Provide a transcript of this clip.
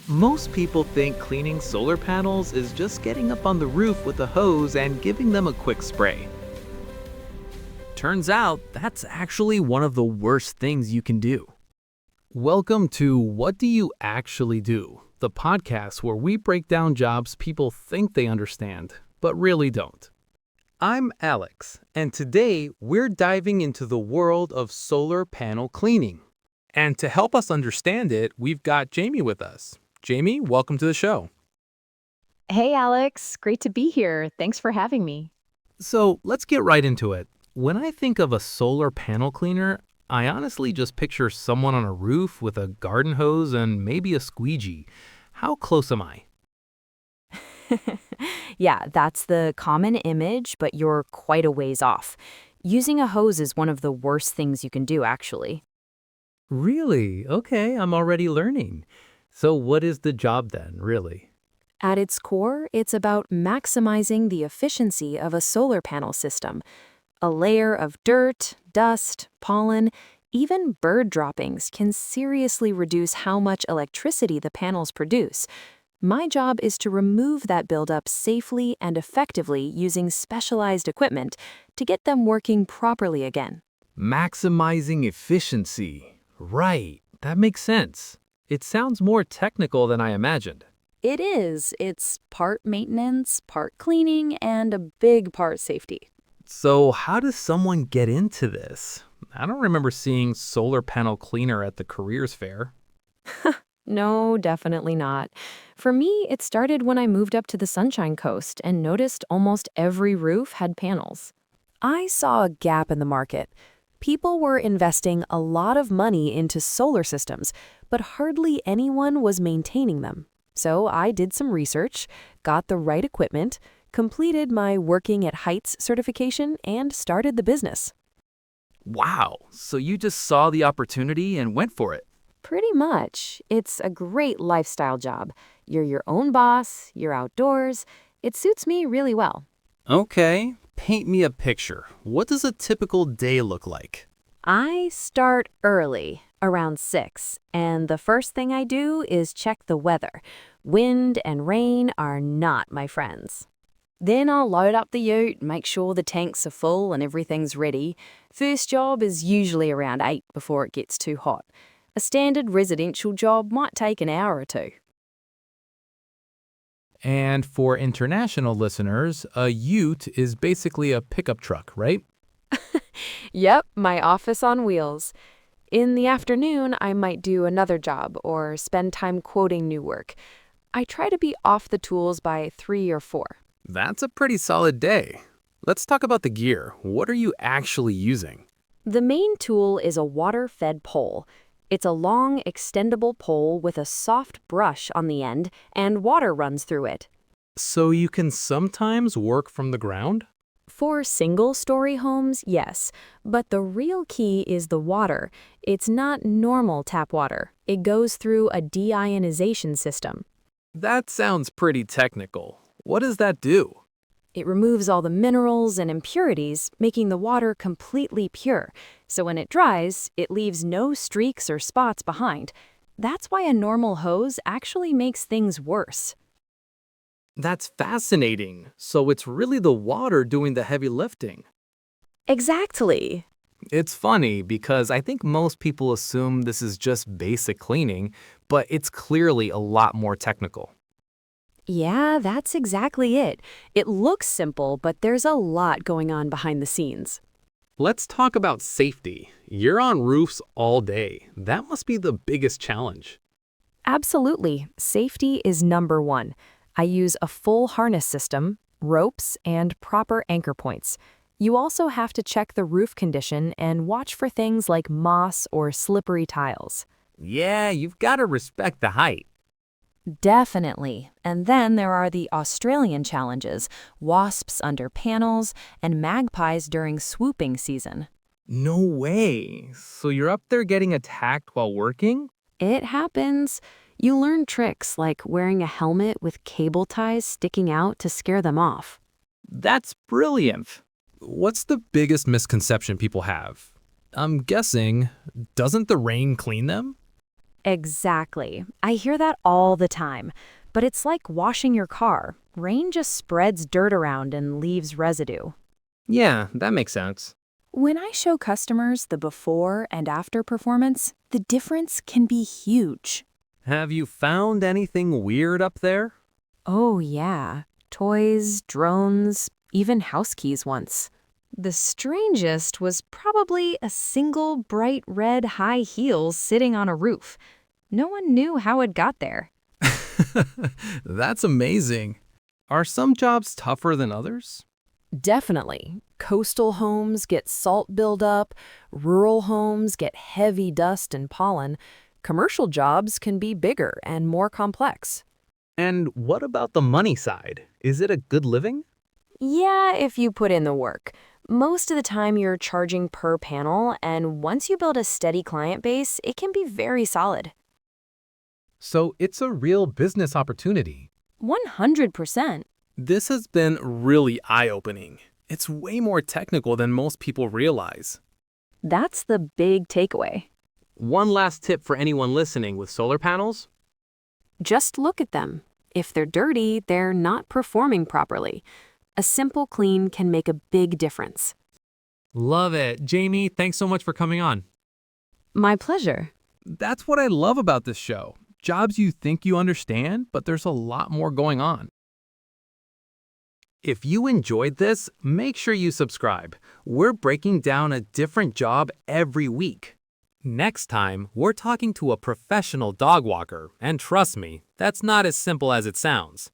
Most people think cleaning solar panels is just getting up on the roof with a hose and giving them a quick spray. Turns out that's actually one of the worst things you can do. Welcome to What Do You Actually Do? The podcast where we break down jobs people think they understand, but really don't. I'm Alex, and today we're diving into the world of solar panel cleaning. And to help us understand it, we've got Jamie with us. Jamie, welcome to the show. Hey, Alex. Great to be here. Thanks for having me. So let's get right into it. When I think of a solar panel cleaner, I honestly just picture someone on a roof with a garden hose and maybe a squeegee. How close am I? Yeah, that's the common image, but you're quite a ways off. Using a hose is one of the worst things you can do, actually. Really? Okay, I'm already learning. So what is the job then, really? At its core, it's about maximizing the efficiency of a solar panel system. A layer of dirt, dust, pollen, even bird droppings can seriously reduce how much electricity the panels produce. My job is to remove that buildup safely and effectively using specialized equipment to get them working properly again. Maximizing efficiency. Right, that makes sense. It sounds more technical than I imagined. It is. It's part maintenance, part cleaning, and a big part safety. So how does someone get into this? I don't remember seeing solar panel cleaner at the careers fair. No, definitely not. For me, it started when I moved up to the Sunshine Coast and noticed almost every roof had panels. I saw a gap in the market. People were investing a lot of money into solar systems, but hardly anyone was maintaining them. So I did some research, got the right equipment, completed my Working at Heights certification, and started the business. Wow, so you just saw the opportunity and went for it. Pretty much. It's a great lifestyle job. You're your own boss, you're outdoors. It suits me really well. Okay, paint me a picture. What does a typical day look like? I start early, around 6, and the first thing I do is check the weather. Wind and rain are not my friends. Then I'll load up the ute, make sure the tanks are full and everything's ready. First job is usually around 8 before it gets too hot. A standard residential job might take an hour or two. And for international listeners, a ute is basically a pickup truck, right? Yep, my office on wheels. In the afternoon, I might do another job or spend time quoting new work. I try to be off the tools by 3 or 4. That's a pretty solid day. Let's talk about the gear. What are you actually using? The main tool is a water-fed pole. It's a long, extendable pole with a soft brush on the end, and water runs through it. So you can sometimes work from the ground? For single-story homes, yes, but the real key is the water. It's not normal tap water. It goes through a deionization system. That sounds pretty technical. What does that do? It removes all the minerals and impurities, making the water completely pure. So when it dries, it leaves no streaks or spots behind. That's why a normal hose actually makes things worse. That's fascinating. So it's really the water doing the heavy lifting. Exactly. It's funny because I think most people assume this is just basic cleaning, but it's clearly a lot more technical. Yeah, that's exactly it. It looks simple, but there's a lot going on behind the scenes. Let's talk about safety. You're on roofs all day. That must be the biggest challenge. Absolutely. Safety is number one. I use a full harness system, ropes, and proper anchor points. You also have to check the roof condition and watch for things like moss or slippery tiles. Yeah, you've got to respect the height. Definitely. And then there are the Australian challenges, wasps under panels, and magpies during swooping season. No way. So you're up there getting attacked while working? It happens. You learn tricks like wearing a helmet with cable ties sticking out to scare them off. That's brilliant. What's the biggest misconception people have? I'm guessing, doesn't the rain clean them? Exactly. I hear that all the time. But it's like washing your car. Rain just spreads dirt around and leaves residue. Yeah, that makes sense. When I show customers the before and after performance, the difference can be huge. Have you found anything weird up there? Oh, yeah. Toys, drones, even house keys once. The strangest was probably a single bright red high heels sitting on a roof. No one knew how it got there. That's amazing. Are some jobs tougher than others? Definitely. Coastal homes get salt buildup, rural homes get heavy dust and pollen. Commercial jobs can be bigger and more complex. And what about the money side? Is it a good living? Yeah, if you put in the work. Most of the time you're charging per panel, and once you build a steady client base, it can be very solid. So it's a real business opportunity. 100%. This has been really eye-opening. It's way more technical than most people realize. That's the big takeaway. One last tip for anyone listening with solar panels. Just look at them. If they're dirty, they're not performing properly. A simple clean can make a big difference. Love it. Jamie, thanks so much for coming on. My pleasure. That's what I love about this show. Jobs you think you understand, but there's a lot more going on. If you enjoyed this, make sure you subscribe. We're breaking down a different job every week. Next time, we're talking to a professional dog walker, and trust me, that's not as simple as it sounds.